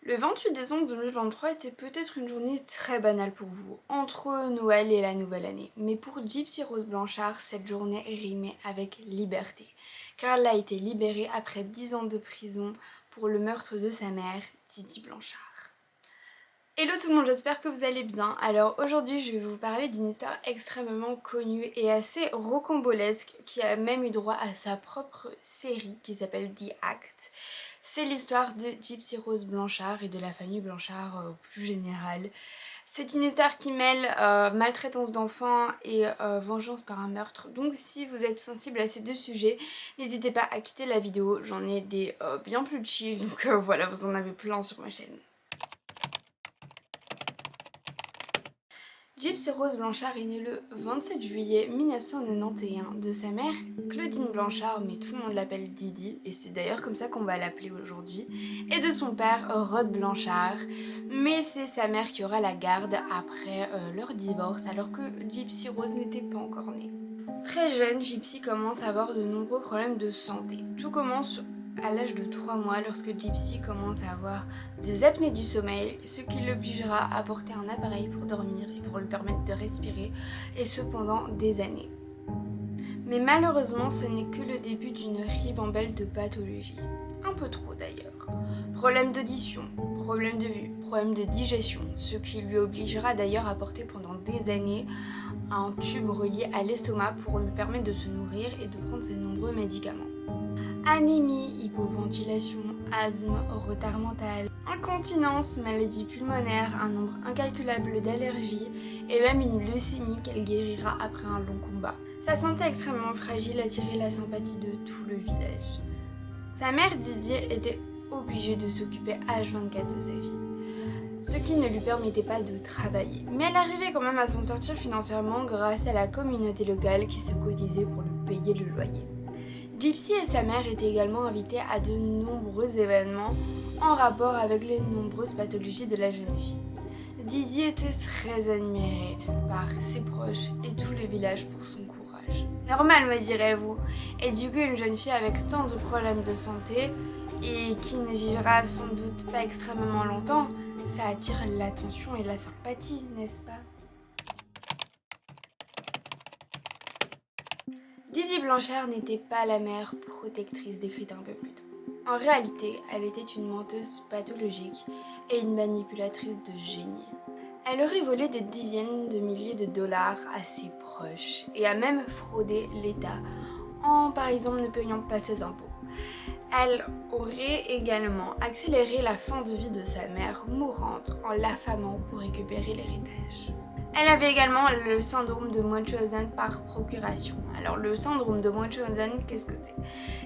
Le 28 décembre 2023 était peut-être une journée très banale pour vous, entre Noël et la nouvelle année. Mais pour Gypsy Rose Blanchard, cette journée rimait avec liberté, car elle a été libérée après 10 ans de prison pour le meurtre de sa mère, Didi Blanchard. Hello tout le monde, j'espère que vous allez bien. Alors aujourd'hui je vais vous parler d'une histoire extrêmement connue et assez rocambolesque qui a même eu droit à sa propre série qui s'appelle The Act. C'est l'histoire de Gypsy Rose Blanchard et de la famille Blanchard au plus général. C'est une histoire qui mêle maltraitance d'enfants et vengeance par un meurtre. Donc si vous êtes sensible à ces deux sujets, n'hésitez pas à quitter la vidéo. J'en ai des bien plus chill, donc voilà, vous en avez plein sur ma chaîne. Gypsy Rose Blanchard est née le 27 juillet 1991 de sa mère Claudine Blanchard, mais tout le monde l'appelle Didi, et c'est d'ailleurs comme ça qu'on va l'appeler aujourd'hui, et de son père Rod Blanchard, mais c'est sa mère qui aura la garde après leur divorce, alors que Gypsy Rose n'était pas encore née. Très jeune, Gypsy commence à avoir de nombreux problèmes de santé. Tout commence à l'âge de 3 mois lorsque Gypsy commence à avoir des apnées du sommeil, ce qui l'obligera à porter un appareil pour dormir et pour lui permettre de respirer, et ce pendant des années. Mais malheureusement, ce n'est que le début d'une ribambelle de pathologies. Un peu trop d'ailleurs. Problèmes d'audition, problèmes de vue, problèmes de digestion, ce qui lui obligera d'ailleurs à porter pendant des années un tube relié à l'estomac pour lui permettre de se nourrir et de prendre ses nombreux médicaments. Anémie, hypoventilation, asthme, retard mental, incontinence, maladie pulmonaire, un nombre incalculable d'allergies et même une leucémie qu'elle guérira après un long combat. Sa santé extrêmement fragile attirait la sympathie de tout le village. Sa mère Didier était obligée de s'occuper H24 de sa vie, ce qui ne lui permettait pas de travailler. Mais elle arrivait quand même à s'en sortir financièrement grâce à la communauté locale qui se cotisait pour lui payer le loyer. Gypsy et sa mère étaient également invitées à de nombreux événements en rapport avec les nombreuses pathologies de la jeune fille. Didi était très admirée par ses proches et tout le village pour son courage. Normal, me direz-vous. Éduquer une jeune fille avec tant de problèmes de santé et qui ne vivra sans doute pas extrêmement longtemps, ça attire l'attention et la sympathie, n'est-ce pas? Didi Blanchard n'était pas la mère protectrice décrite un peu plus tôt. En réalité, elle était une menteuse pathologique et une manipulatrice de génie. Elle aurait volé des dizaines de milliers de dollars à ses proches et a même fraudé l'État en par exemple ne payant pas ses impôts. Elle aurait également accéléré la fin de vie de sa mère mourante en l'affamant pour récupérer l'héritage. Elle avait également le syndrome de Munchausen par procuration. Alors le syndrome de Munchausen, qu'est-ce que c'est?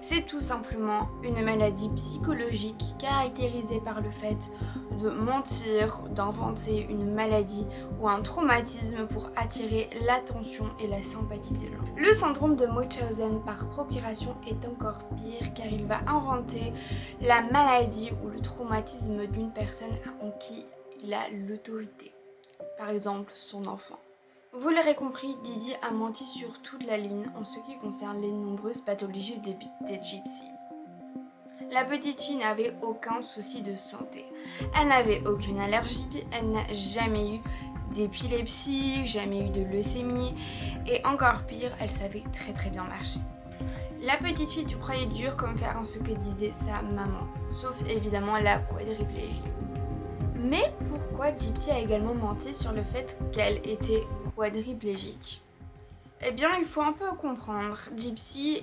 C'est tout simplement une maladie psychologique caractérisée par le fait de mentir, d'inventer une maladie ou un traumatisme pour attirer l'attention et la sympathie des gens. Le syndrome de Munchausen par procuration est encore pire car il va inventer la maladie ou le traumatisme d'une personne en qui il a l'autorité. Par exemple, son enfant. Vous l'aurez compris, Didi a menti sur toute la ligne en ce qui concerne les nombreuses pathologies des Gypsy. La petite fille n'avait aucun souci de santé. Elle n'avait aucune allergie, elle n'a jamais eu d'épilepsie, jamais eu de leucémie et encore pire, elle savait très bien marcher. La petite fille, tu croyais dur comme fer en ce que disait sa maman, sauf évidemment la quadriplégie. Mais pourquoi Gypsy a également menti sur le fait qu'elle était quadriplégique? Eh bien, il faut un peu comprendre. Gypsy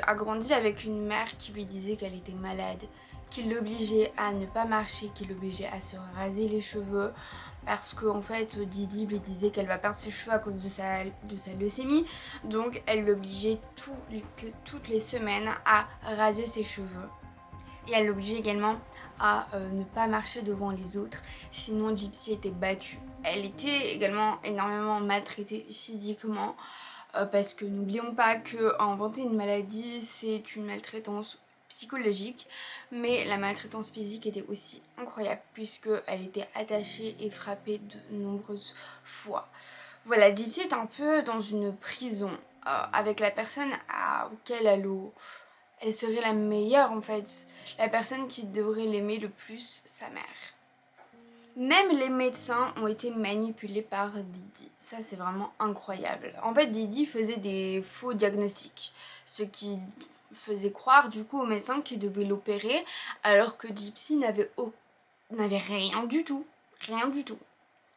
a grandi avec une mère qui lui disait qu'elle était malade, qui l'obligeait à ne pas marcher, qui l'obligeait à se raser les cheveux, parce qu'en fait, Didi lui disait qu'elle va perdre ses cheveux à cause de sa leucémie, donc elle l'obligeait toutes les semaines à raser ses cheveux. Et elle l'obligeait également à ne pas marcher devant les autres, sinon Gypsy était battue. Elle était également énormément maltraitée physiquement, parce que n'oublions pas que inventer une maladie, c'est une maltraitance psychologique, mais la maltraitance physique était aussi incroyable, puisqu'elle était attachée et frappée de nombreuses fois. Voilà, Gypsy est un peu dans une prison, avec la personne auquel elle serait la meilleure en fait. La personne qui devrait l'aimer le plus, sa mère. Même les médecins ont été manipulés par Didi. Ça, c'est vraiment incroyable. En fait, Didi faisait des faux diagnostics, ce qui faisait croire du coup aux médecins qu'ils devaient l'opérer, alors que Gypsy n'avait rien du tout. Rien du tout.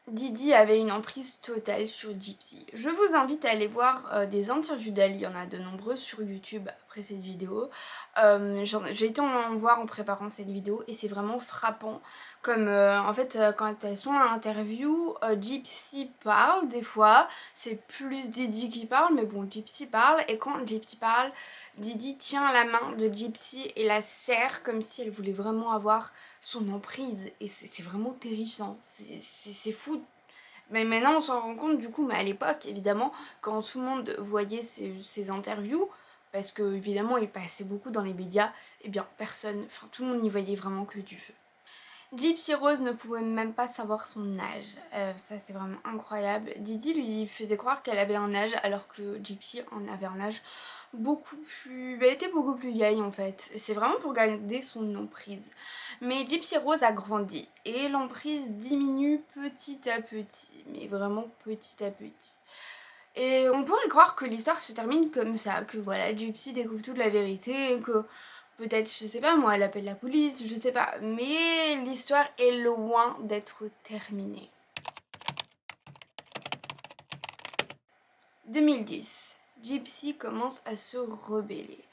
Didi avait une emprise totale sur Gypsy. Je vous invite à aller voir des interviews d'elle, il y en a de nombreuses sur YouTube après cette vidéo. J'ai été en voir en préparant cette vidéo et c'est vraiment frappant. Comme en fait quand elles sont en interview, Gypsy parle des fois, c'est plus Didi qui parle, mais bon Gypsy parle et quand Gypsy parle, Didi tient la main de Gypsy et la serre comme si elle voulait vraiment avoir son emprise et c'est vraiment terrifiant, c'est fou. Mais maintenant on s'en rend compte du coup, mais à l'époque évidemment quand tout le monde voyait ces interviews, parce que évidemment il passait beaucoup dans les médias, et bien personne, enfin tout le monde n'y voyait vraiment que du feu. Gypsy Rose ne pouvait même pas savoir son âge, ça c'est vraiment incroyable. Didi lui faisait croire qu'elle avait un âge alors que Gypsy en avait un âge beaucoup plus... Elle était beaucoup plus vieille en fait, c'est vraiment pour garder son emprise. Mais Gypsy Rose a grandi et l'emprise diminue petit à petit, mais vraiment petit à petit. Et on pourrait croire que l'histoire se termine comme ça, que voilà, Gypsy découvre toute la vérité, que... Peut-être, je sais pas moi, elle appelle la police, je sais pas. Mais l'histoire est loin d'être terminée. 2010. Gypsy commence à se rebeller.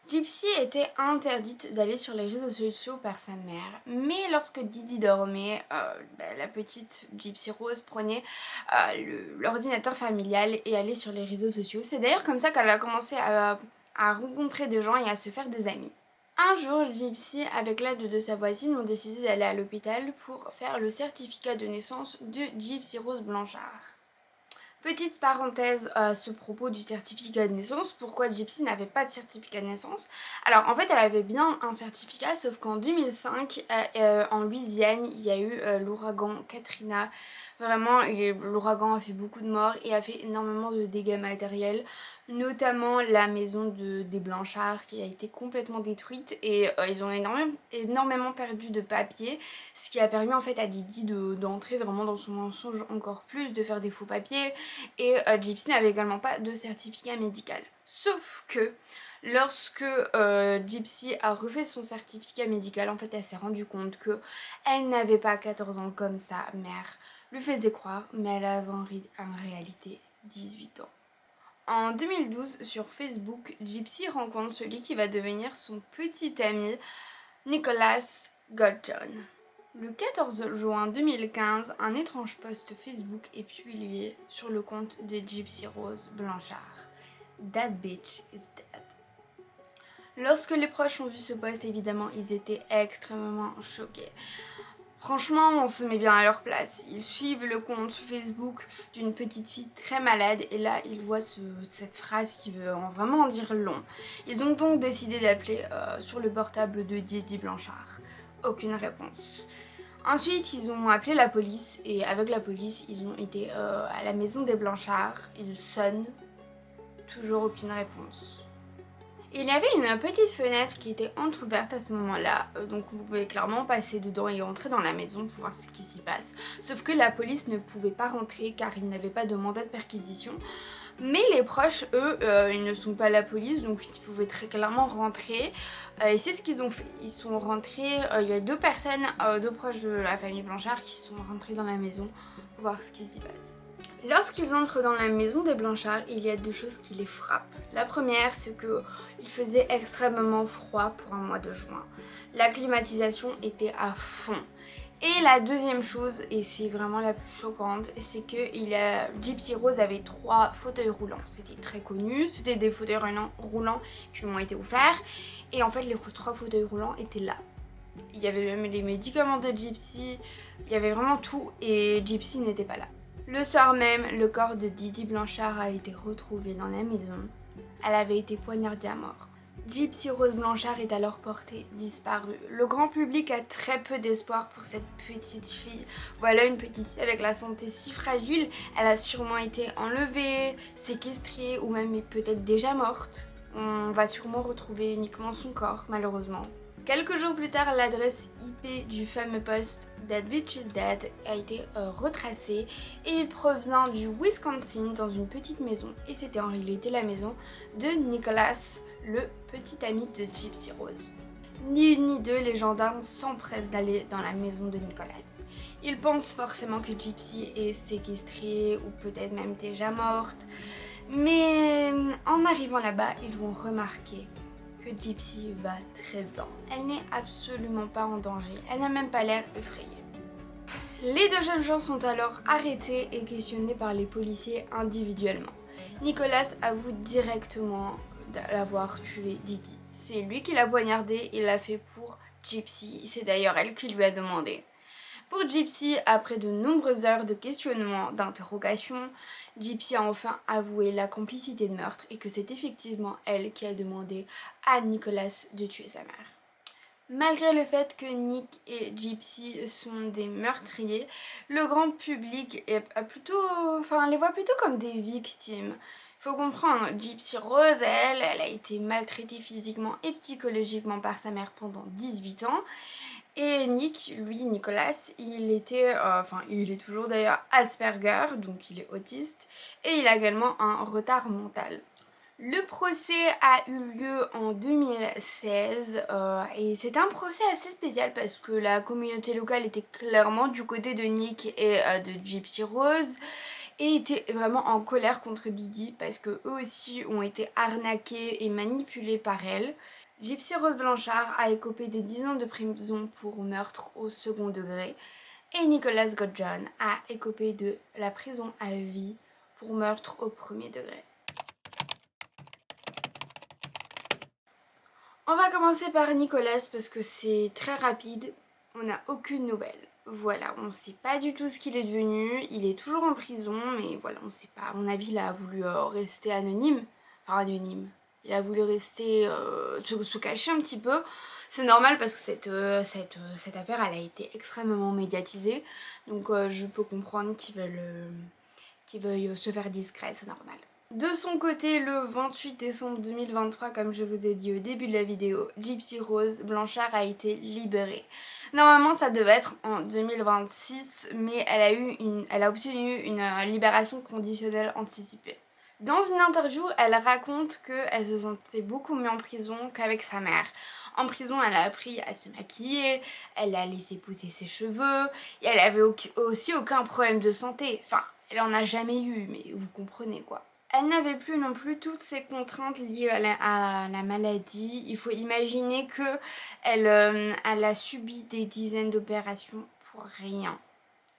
Gypsy était interdite d'aller sur les réseaux sociaux par sa mère. Mais lorsque Didi dormait, la petite Gypsy Rose prenait l'ordinateur familial et allait sur les réseaux sociaux. C'est d'ailleurs comme ça qu'elle a commencé à rencontrer des gens et à se faire des amis. Un jour, Gypsy, avec l'aide de sa voisine, ont décidé d'aller à l'hôpital pour faire le certificat de naissance de Gypsy Rose Blanchard. Petite parenthèse à ce propos du certificat de naissance, pourquoi Gypsy n'avait pas de certificat de naissance? Alors en fait elle avait bien un certificat, sauf qu'en 2005 en Louisiane il y a eu l'ouragan Katrina. Vraiment l'ouragan a fait beaucoup de morts et a fait énormément de dégâts matériels, notamment la maison des Blanchard qui a été complètement détruite et ils ont énormément perdu de papiers, ce qui a permis en fait à Didi d'entrer vraiment dans son mensonge encore plus, de faire des faux papiers. Et Gypsy n'avait également pas de certificat médical. Sauf que lorsque Gypsy a refait son certificat médical, en fait elle s'est rendue compte que elle n'avait pas 14 ans comme sa mère lui faisait croire, mais elle avait en réalité 18 ans. En 2012, sur Facebook, Gypsy rencontre celui qui va devenir son petit ami, Nicholas Goldjohn. Le 14 juin 2015, un étrange post Facebook est publié sur le compte de Gypsy Rose Blanchard. That bitch is dead. Lorsque les proches ont vu ce post, évidemment, ils étaient extrêmement choqués. Franchement, on se met bien à leur place. Ils suivent le compte Facebook d'une petite fille très malade et là, ils voient cette phrase qui veut vraiment en dire long. Ils ont donc décidé d'appeler sur le portable de Didi Blanchard. Aucune réponse. Ensuite, ils ont appelé la police et avec la police, ils ont été à la maison des Blanchard. Ils sonnent. Toujours aucune réponse. Il y avait une petite fenêtre qui était entrouverte à ce moment-là, donc on pouvait clairement passer dedans et entrer dans la maison pour voir ce qui s'y passe. Sauf que la police ne pouvait pas rentrer car ils n'avaient pas de mandat de perquisition. Mais les proches, eux, ils ne sont pas la police, donc ils pouvaient très clairement rentrer. Et c'est ce qu'ils ont fait. Ils sont rentrés, il y a deux personnes, deux proches de la famille Blanchard qui sont rentrés dans la maison pour voir ce qui s'y passe. Lorsqu'ils entrent dans la maison des Blanchard, il y a deux choses qui les frappent. La première, c'est qu'il faisait extrêmement froid pour un mois de juin. La climatisation était à fond. Et la deuxième chose, et c'est vraiment la plus choquante, c'est que Gypsy Rose avait 3 fauteuils roulants. C'était très connu, c'était des fauteuils roulants qui lui ont été offerts. Et en fait, les 3 fauteuils roulants étaient là. Il y avait même les médicaments de Gypsy, il y avait vraiment tout et Gypsy n'était pas là. Le soir même, le corps de Didi Blanchard a été retrouvé dans la maison. Elle avait été poignardée à mort. Gypsy Rose Blanchard est alors portée disparue. Le grand public a très peu d'espoir pour cette petite fille. Voilà une petite fille avec la santé si fragile, elle a sûrement été enlevée, séquestrée ou même peut-être déjà morte. On va sûrement retrouver uniquement son corps, malheureusement. Quelques jours plus tard, l'adresse IP du fameux poste That Bitch is Dead a été retracée et il provient du Wisconsin dans une petite maison et c'était en réalité la maison de Nicholas, le petit ami de Gypsy Rose. Ni une ni deux, les gendarmes s'empressent d'aller dans la maison de Nicholas. Ils pensent forcément que Gypsy est séquestrée ou peut-être même déjà morte, mais en arrivant là-bas, ils vont remarquer que Gypsy va très bien. Elle n'est absolument pas en danger, elle n'a même pas l'air effrayée. Les deux jeunes gens sont alors arrêtés et questionnés par les policiers individuellement. Nicholas avoue directement l'avoir tué Didi. C'est lui qui l'a poignardé, il l'a fait pour Gypsy, c'est d'ailleurs elle qui lui a demandé. Pour Gypsy, après de nombreuses heures de questionnement, d'interrogation, Gypsy a enfin avoué la complicité de meurtre et que c'est effectivement elle qui a demandé à Nicholas de tuer sa mère. Malgré le fait que Nick et Gypsy sont des meurtriers, le grand public les voit plutôt comme des victimes. Faut comprendre, Gypsy Rose, elle a été maltraitée physiquement et psychologiquement par sa mère pendant 18 ans. Et Nick, lui, Nicolas, il est toujours d'ailleurs Asperger, donc il est autiste, et il a également un retard mental. Le procès a eu lieu en 2016 et c'était un procès assez spécial parce que la communauté locale était clairement du côté de Nick et de Gypsy Rose et était vraiment en colère contre Didi parce que eux aussi ont été arnaqués et manipulés par elle. Gypsy Rose Blanchard a écopé de 10 ans de prison pour meurtre au second degré et Nicholas Godjohn a écopé de la prison à vie pour meurtre au premier degré. On va commencer par Nicholas parce que c'est très rapide, on n'a aucune nouvelle. Voilà, on ne sait pas du tout ce qu'il est devenu, il est toujours en prison, mais voilà, on ne sait pas. À mon avis, il a voulu rester anonyme. Enfin, anonyme. Il a voulu rester, se cacher un petit peu. C'est normal parce que cette affaire, elle a été extrêmement médiatisée. Donc je peux comprendre qu'il veuille se faire discret, c'est normal. De son côté, le 28 décembre 2023, comme je vous ai dit au début de la vidéo, Gypsy Rose Blanchard a été libérée. Normalement, ça devait être en 2026, mais elle a obtenu une libération conditionnelle anticipée. Dans une interview, elle raconte qu'elle se sentait beaucoup mieux en prison qu'avec sa mère. En prison, elle a appris à se maquiller, elle a laissé pousser ses cheveux, et elle avait aussi aucun problème de santé. Enfin, elle en a jamais eu, mais vous comprenez quoi. Elle n'avait plus non plus toutes ces contraintes liées à la maladie. Il faut imaginer que elle a subi des dizaines d'opérations pour rien.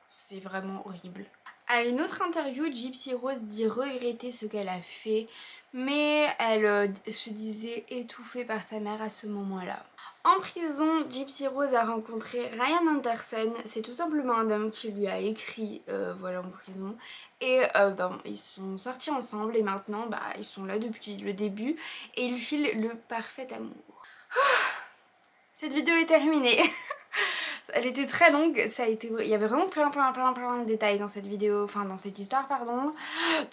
C'est vraiment horrible. À une autre interview, Gypsy Rose dit regretter ce qu'elle a fait, mais elle se disait étouffée par sa mère à ce moment-là. En prison, Gypsy Rose a rencontré Ryan Anderson, c'est tout simplement un homme qui lui a écrit en prison et ils sont sortis ensemble et maintenant ils sont là depuis le début et ils filent le parfait amour. Cette vidéo est terminée. Elle était très longue, il y avait vraiment plein de détails dans cette vidéo, enfin dans cette histoire pardon.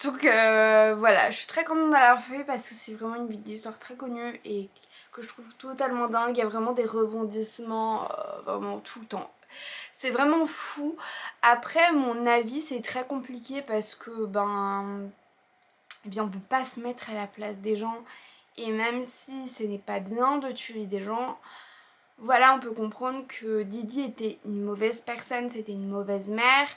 Donc voilà, je suis très contente de l'avoir fait parce que c'est vraiment une histoire très connue et que je trouve totalement dingue. Il y a vraiment des rebondissements vraiment tout le temps. C'est vraiment fou. Après mon avis c'est très compliqué parce que on peut pas se mettre à la place des gens et même si ce n'est pas bien de tuer des gens, voilà, on peut comprendre que Didi était une mauvaise personne, c'était une mauvaise mère,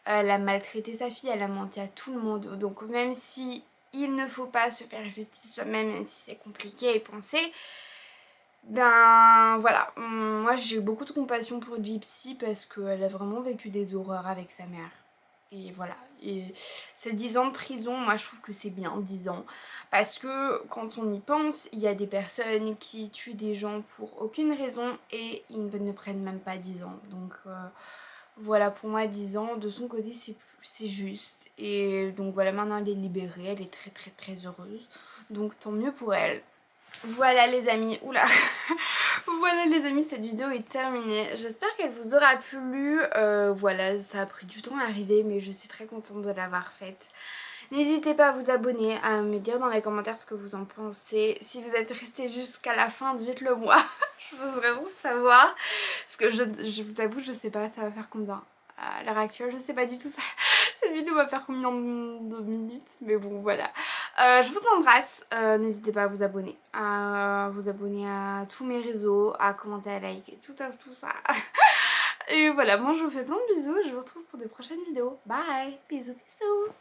elle a maltraité sa fille, elle a menti à tout le monde. Donc même si il ne faut pas se faire justice soi-même, même si c'est compliqué à y penser, voilà, moi j'ai beaucoup de compassion pour Gypsy parce qu'elle a vraiment vécu des horreurs avec sa mère. Et voilà, et ces 10 ans de prison, moi je trouve que c'est bien 10 ans. Parce que quand on y pense, il y a des personnes qui tuent des gens pour aucune raison et ils ne prennent même pas 10 ans. Donc voilà, pour moi 10 ans, de son côté c'est juste. Et donc voilà, maintenant elle est libérée, elle est très heureuse. Donc tant mieux pour elle. Voilà les amis, oula. Voilà les amis, cette vidéo est terminée. J'espère qu'elle vous aura plu. Voilà, ça a pris du temps à arriver mais je suis très contente de l'avoir faite. N'hésitez pas à vous abonner, à me dire dans les commentaires ce que vous en pensez. Si vous êtes resté jusqu'à la fin, dites-le moi. Je veux vraiment savoir. Parce que je vous avoue, je sais pas, ça va faire combien à l'heure actuelle, je sais pas du tout ça. Cette vidéo va faire combien de minutes, mais bon voilà. Je vous embrasse, n'hésitez pas à vous abonner. À vous abonner à tous mes réseaux, à commenter, à liker, tout ça. Et voilà, moi je vous fais plein de bisous, je vous retrouve pour de prochaines vidéos. Bye, bisous bisous.